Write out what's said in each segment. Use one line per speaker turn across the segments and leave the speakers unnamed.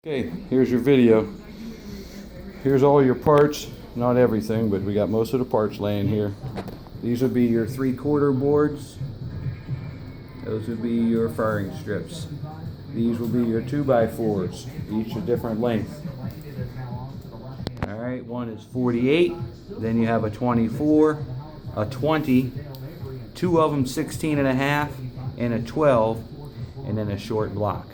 Okay, here's your video. Here's all your parts, not everything, but we got most of the parts laying here. These would be your 3/4 boards. Those would be your firing strips. These will be your 2x4s, each a different length. Alright, one is 48, then you have a 24, a 20, two of them 16.5, and a 12, and then a short block.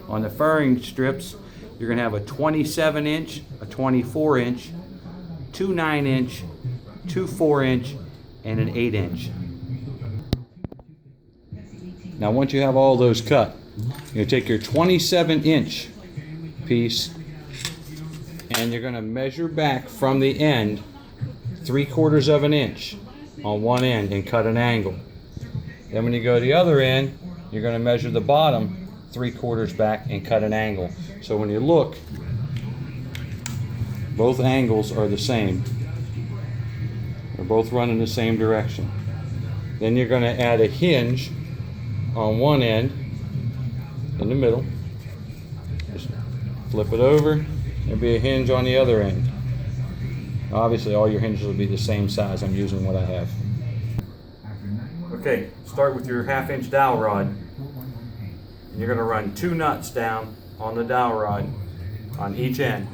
On the firing strips, you're going to have a 27-inch, a 24-inch, two 9-inch, two 4-inch, and an 8-inch. Now once you have all those cut, you're going to take your 27-inch piece and you're going to measure back from the end 3/4 of an inch on one end and cut an angle. Then when you go to the other end, you're going to measure the bottom 3/4 back and cut an angle. So when you look, both angles are the same. They're both running the same direction. Then you're going to add a hinge on one end in the middle. Just flip it over. There'll be a hinge on the other end. Obviously all your hinges will be the same size. I'm using what I have. Okay, start with your 1/2-inch dowel rod. You're going to run 2 nuts down on the dowel rod on each end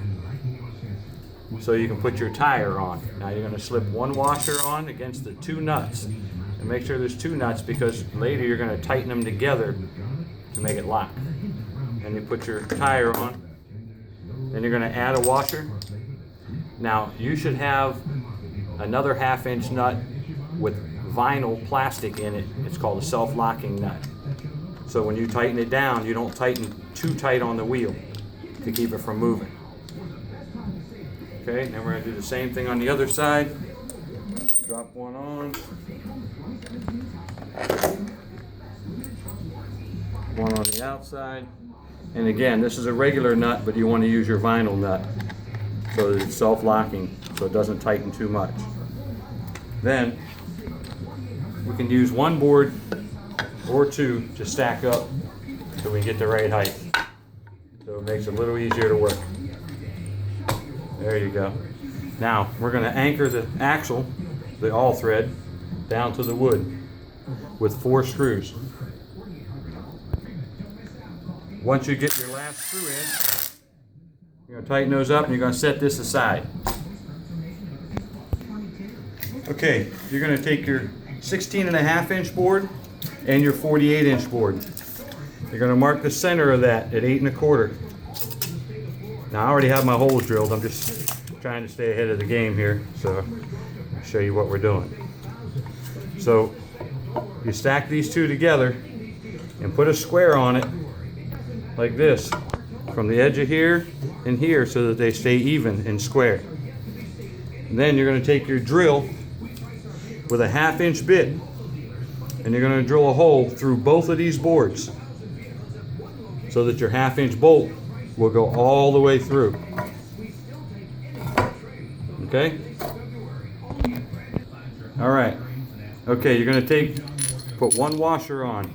so you can put your tire on. Now you're going to slip one washer on against the 2 nuts. And make sure there's 2 nuts because later you're going to tighten them together to make it lock. And you put your tire on. Then you're going to add a washer. Now you should have another 1/2-inch nut with vinyl plastic in it. It's called a self-locking nut. So when you tighten it down, you don't tighten too tight on the wheel to keep it from moving. Okay, and we're going to do the same thing on the other side. Drop one on. One on the outside. And again, this is a regular nut, but you want to use your vinyl nut so that it's self-locking, so it doesn't tighten too much. Then we can use one board or 2 to stack up so we can get the right height. So it makes it a little easier to work. There you go. Now we're going to anchor the axle, the all thread, down to the wood with 4 screws. Once you get your last screw in, you're going to tighten those up and you're going to set this aside. Okay, you're going to take your 16.5-inch board and your 48-inch board. You're going to mark the center of that at 8 1/4. Now I already have my holes drilled. I'm just trying to stay ahead of the game here, so I'll show you what we're doing. So you stack these 2 together and put a square on it like this from the edge of here and here so that they stay even and square. And then you're going to take your drill with a 1/2-inch bit and you're going to drill a hole through both of these boards so that your 1/2-inch bolt will go all the way through. Okay? Alright. Okay, you're going to put one washer on.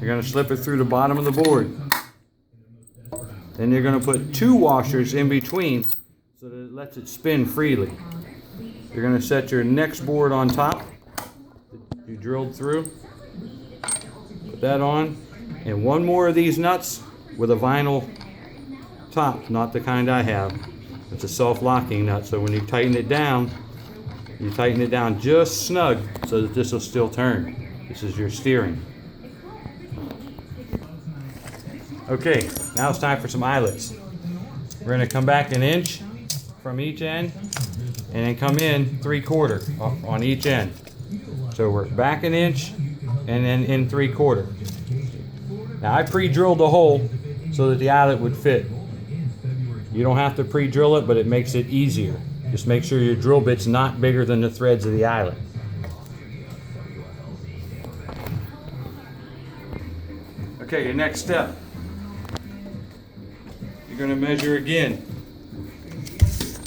You're going to slip it through the bottom of the board. Then you're going to put 2 washers in between so that it lets it spin freely. You're going to set your next board on top you drilled through. Put that on. And one more of these nuts with a vinyl top, not the kind I have. It's a self-locking nut, so when you tighten it down just snug so that this will still turn. This is your steering. Okay, now it's time for some eyelets. We're going to come back 1 inch from each end and then come in 3/4 on each end. So we're back 1 inch and then in 3/4. Now I pre-drilled the hole so that the eyelet would fit. You don't have to pre-drill it, but it makes it easier. Just make sure your drill bit's not bigger than the threads of the eyelet. Okay, your next step. You're going to measure again.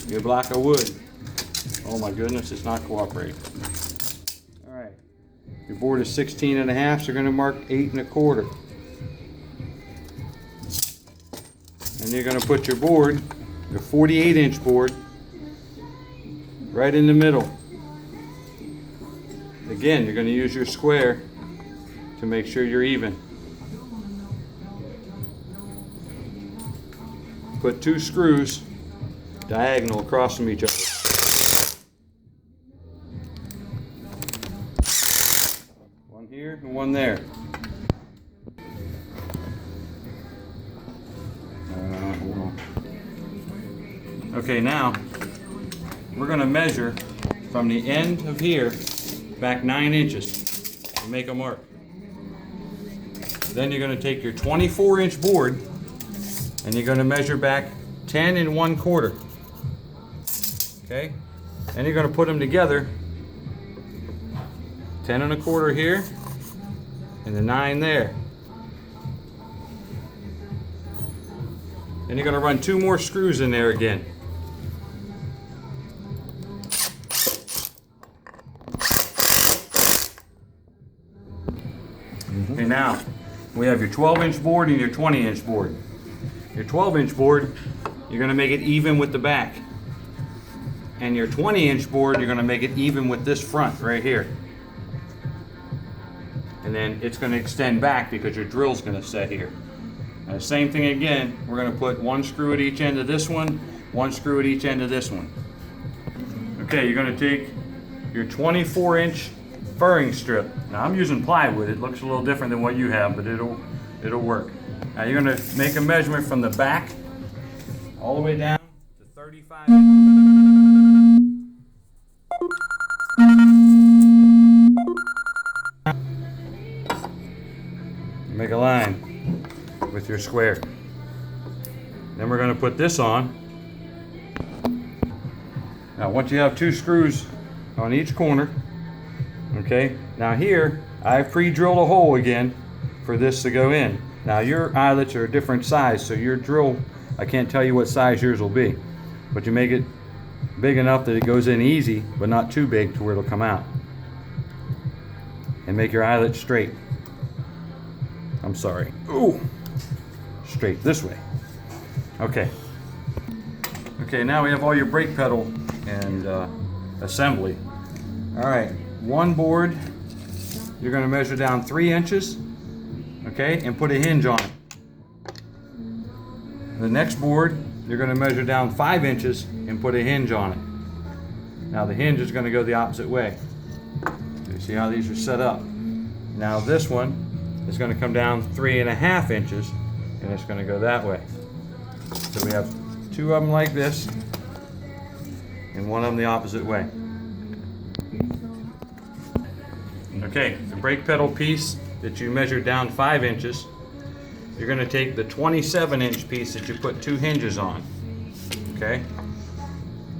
Your block of wood. Oh my goodness, it's not cooperating. Alright. Your board is 16.5, so you're going to mark 8 1/4. And you're going to put your board, your 48-inch board, right in the middle. Again, you're going to use your square to make sure you're even. Put 2 screws diagonal across from each other. One here and one there. Hold on. Okay, now we're going to measure from the end of here back 9 inches and make a mark. Then you're going to take your 24-inch board and you're going to measure back 10 1/4. Okay? And you're going to put them together, 10 1/4 here and the 9 there. And you're going to run 2 more screws in there again. Okay, now we have your 12-inch board and your 20-inch board. Your 12-inch board, you're going to make it even with the back. And your 20-inch board, you're going to make it even with this front right here. And then it's going to extend back because your drill's going to set here. And the same thing again, we're going to put 1 screw at each end of this one, 1 screw at each end of this one. Okay, you're going to take your 24-inch furring strip. Now I'm using plywood. It looks a little different than what you have, but it'll work. Now you're going to make a measurement from the back all the way down to 35 inches. Make a line with your square. Then we're going to put this on. Now once you have 2 screws on each corner, okay, now here I've pre-drilled a hole again for this to go in. Now your eyelets are a different size, so your drill, I can't tell you what size yours will be, but you make it big enough that it goes in easy, but not too big to where it'll come out. And make your eyelet straight. I'm sorry. Ooh, straight this way. Okay. Okay, now we have all your brake pedal and assembly. All right, one board, you're going to measure down 3 inches, okay, and put a hinge on it. The next board, you're going to measure down 5 inches and put a hinge on it. Now the hinge is going to go the opposite way. You see how these are set up. Now this one is going to come down 3.5 inches, and it's going to go that way. So we have 2 of them like this, and 1 of them the opposite way. Okay, the brake pedal piece that you measured down 5 inches, you're going to take the 27-inch piece that you put 2 hinges on. Okay?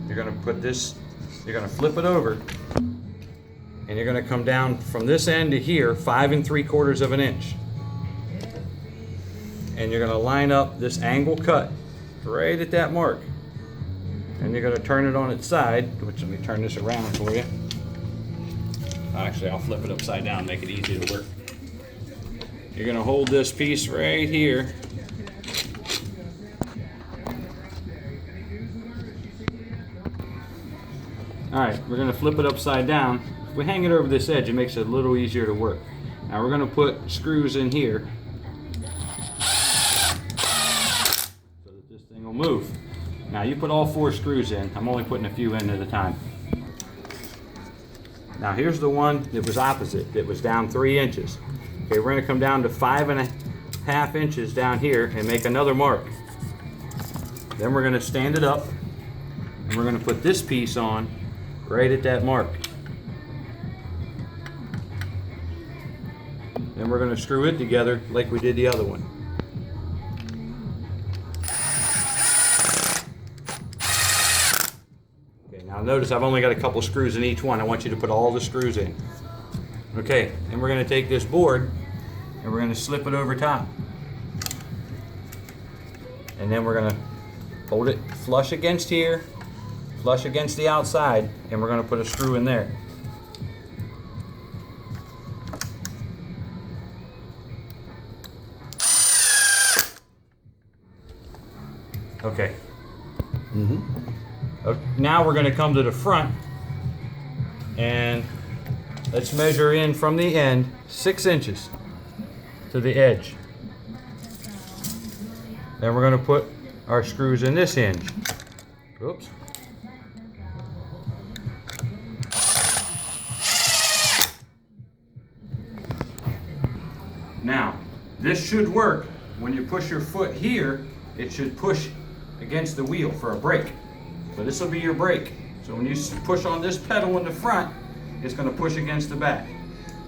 You're going to put this, you're going to flip it over, and you're going to come down from this end to here 5 3/4 of an inch. And you're going to line up this angle cut right at that mark. And you're going to turn it on its side, which, let me turn this around for you. Actually, I'll flip it upside down, make it easy to work. You're going to hold this piece right here. Alright, we're going to flip it upside down. If we hang it over this edge, it makes it a little easier to work. Now we're going to put screws in here so that this thing will move. Now you put all 4 screws in. I'm only putting a few in at a time. Now here's the one that was opposite, that was down 3 inches. Okay, we're going to come down to 5.5 inches down here and make another mark. Then we're going to stand it up and we're going to put this piece on right at that mark. Then we're going to screw it together like we did the other one. Okay, now notice I've only got a couple screws in each one. I want you to put all the screws in. Okay, and we're going to take this board and we're going to slip it over top. And then we're going to hold it flush against here, flush against the outside, and we're going to put a screw in there. Okay. Now we're going to come to the front and let's measure in from the end 6 inches to the edge. Then we're going to put our screws in this hinge. Oops. Now, this should work. When you push your foot here, it should push against the wheel for a brake. So this will be your brake. So when you push on this pedal in the front, it's going to push against the back.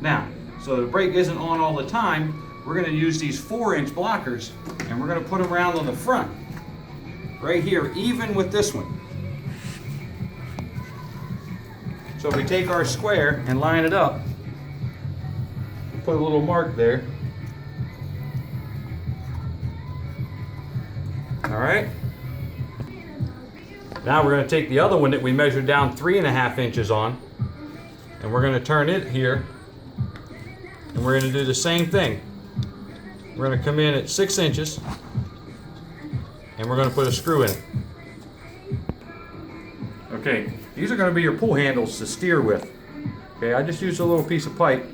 Now, so the brake isn't on all the time, we're going to use these 4-inch blockers and we're going to put them around on the front. Right here, even with this one. So if we take our square and line it up, put a little mark there. All right. Now we're going to take the other one that we measured down 3.5 inches on, and we're going to turn it here, and we're going to do the same thing. We're going to come in at 6 inches, and we're going to put a screw in it. Okay, these are going to be your pull handles to steer with. Okay, I just used a little piece of pipe.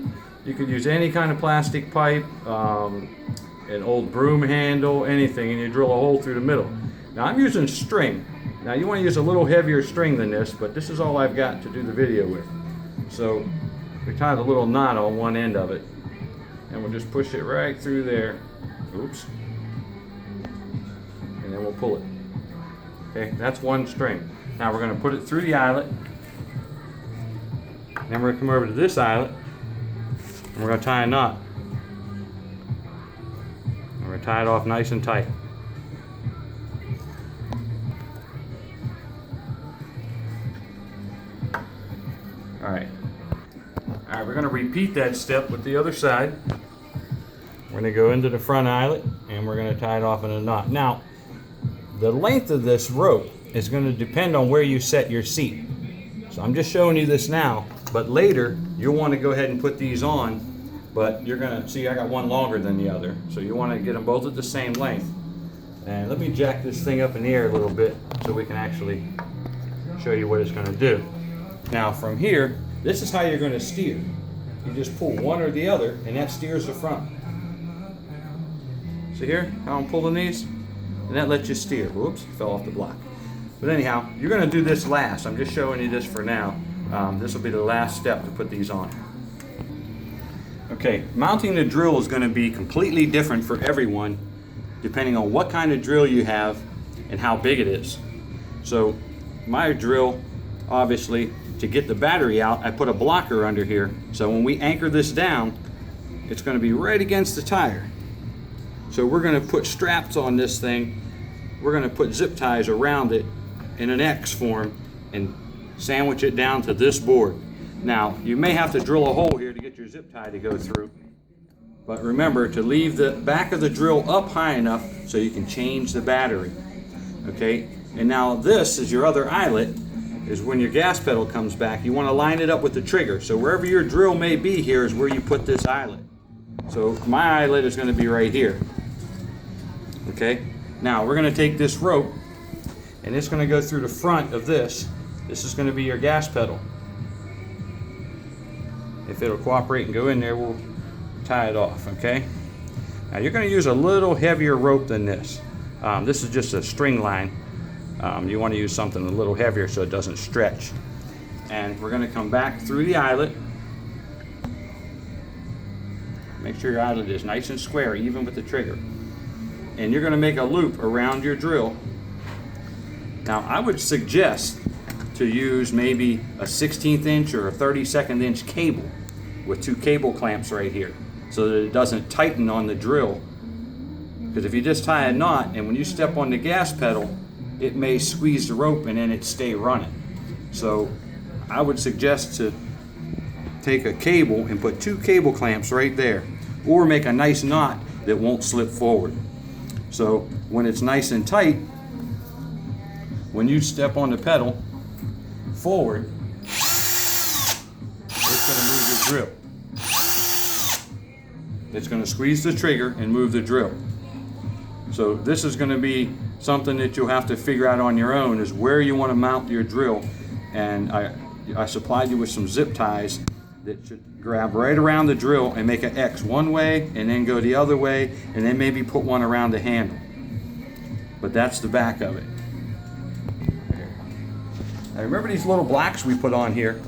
You could use any kind of plastic pipe, an old broom handle, anything, and you drill a hole through the middle. Now I'm using string. Now you want to use a little heavier string than this, but this is all I've got to do the video with. So we tied a little knot on one end of it, and we'll just push it right through there. Oops. And then we'll pull it. Okay, that's one string. Now we're going to put it through the eyelet. Then we're going to come over to this eyelet, and we're going to tie a knot. And we're going to tie it off nice and tight. Alright, we're going to repeat that step with the other side. We're going to go into the front eyelet and we're going to tie it off in a knot. Now, the length of this rope is going to depend on where you set your seat. So I'm just showing you this now, but later you'll want to go ahead and put these on, but you're going to see I got one longer than the other. So you want to get them both at the same length. And let me jack this thing up in the air a little bit so we can actually show you what it's going to do. Now from here, this is how you're going to steer. You just pull one or the other, and that steers the front. See here, how I'm pulling these? And that lets you steer. Whoops, fell off the block. But anyhow, you're going to do this last. I'm just showing you this for now. This will be the last step to put these on. Okay, mounting the drill is going to be completely different for everyone, depending on what kind of drill you have and how big it is. So my drill, obviously, to get the battery out, I put a blocker under here. So when we anchor this down, it's going to be right against the tire. So we're going to put straps on this thing. We're going to put zip ties around it in an X form and sandwich it down to this board. Now, you may have to drill a hole here to get your zip tie to go through. But remember to leave the back of the drill up high enough so you can change the battery. Okay? And now this is your other eyelet. Is when your gas pedal comes back, you want to line it up with the trigger. So wherever your drill may be here is where you put this eyelet. So my eyelet is going to be right here. Okay, now we're going to take this rope and it's going to go through the front of this. This is going to be your gas pedal. If it'll cooperate and go in there, we'll tie it off. Okay, now you're going to use a little heavier rope than this. This is just a string line. You want to use something a little heavier so it doesn't stretch. And we're going to come back through the eyelet. Make sure your eyelet is nice and square, even with the trigger. And you're going to make a loop around your drill. Now, I would suggest to use maybe a 1/16 inch or a 32nd inch cable with 2 cable clamps right here so that it doesn't tighten on the drill. Because if you just tie a knot and when you step on the gas pedal, it may squeeze the rope and then it stay running. So I would suggest to take a cable and put 2 cable clamps right there, or make a nice knot that won't slip forward. So when it's nice and tight, when you step on the pedal forward, it's going to move the drill. It's going to squeeze the trigger and move the drill. So So this is going to be something that you'll have to figure out on your own, is where you want to mount your drill. And I supplied you with some zip ties that should grab right around the drill and make an X one way and then go the other way, and then maybe put one around the handle. But that's the back of it. Now remember these little blocks we put on here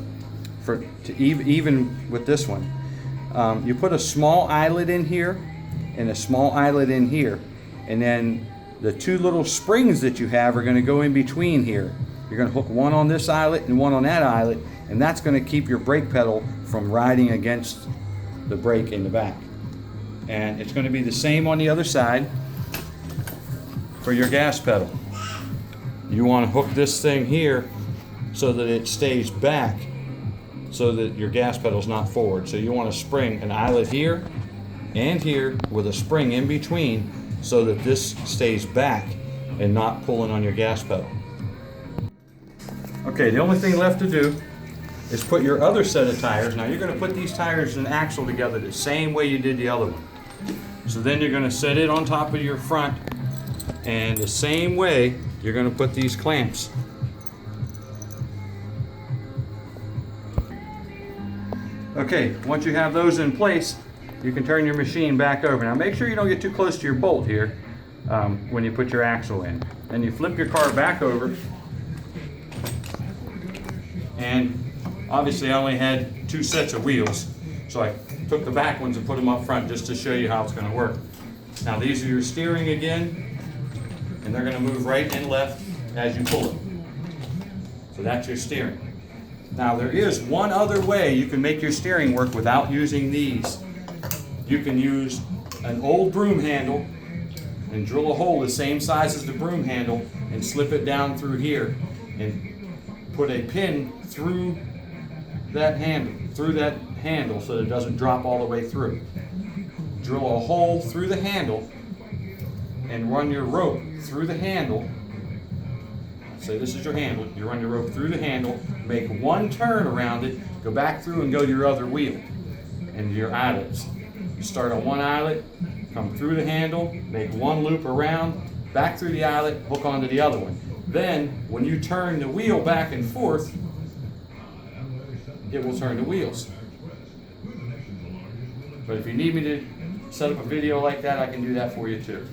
even with this one. You put a small eyelet in here and a small eyelet in here, and then the two little springs that you have are going to go in between here. You're going to hook one on this eyelet and one on that eyelet, and that's going to keep your brake pedal from riding against the brake in the back. And it's going to be the same on the other side for your gas pedal. You want to hook this thing here so that it stays back, so that your gas pedal's not forward. So you want to spring an eyelet here and here with a spring in between, so that this stays back and not pulling on your gas pedal. Okay, the only thing left to do is put your other set of tires. Now you're going to put these tires and axle together the same way you did the other one. So then you're going to set it on top of your front, and the same way you're going to put these clamps. Okay, once you have those in place, you can turn your machine back over. Now make sure you don't get too close to your bolt here when you put your axle in. Then you flip your car back over, and obviously I only had 2 sets of wheels, so I took the back ones and put them up front just to show you how it's going to work. Now these are your steering again, and they're going to move right and left as you pull it. So that's your steering. Now there is one other way you can make your steering work without using these. You can use an old broom handle and drill a hole the same size as the broom handle and slip it down through here and put a pin through that handle so that it doesn't drop all the way through. Drill a hole through the handle and run your rope through the handle. Say this is your handle. You run your rope through the handle, make one turn around it, go back through and go to your other wheel and your eyelets. You start on one eyelet, come through the handle, make one loop around, back through the eyelet, hook onto the other one. Then, when you turn the wheel back and forth, it will turn the wheels. But if you need me to set up a video like that, I can do that for you too.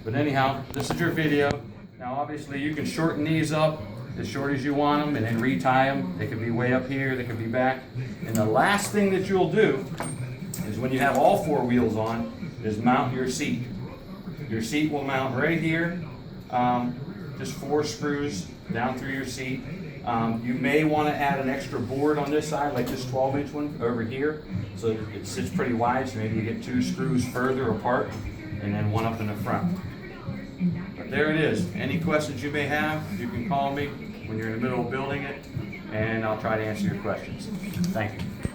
But anyhow, this is your video. Now obviously you can shorten these up as short as you want them and then retie them. They could be way up here, they could be back. And the last thing that you'll do is, when you have all 4 wheels on, is mount your seat. Your seat will mount right here, just 4 screws down through your seat. You may want to add an extra board on this side, like this 12-inch one over here, so it sits pretty wide, so maybe you get 2 screws further apart and then one up in the front. But there it is. Any questions you may have, you can call me when you're in the middle of building it, and I'll try to answer your questions. Thank you.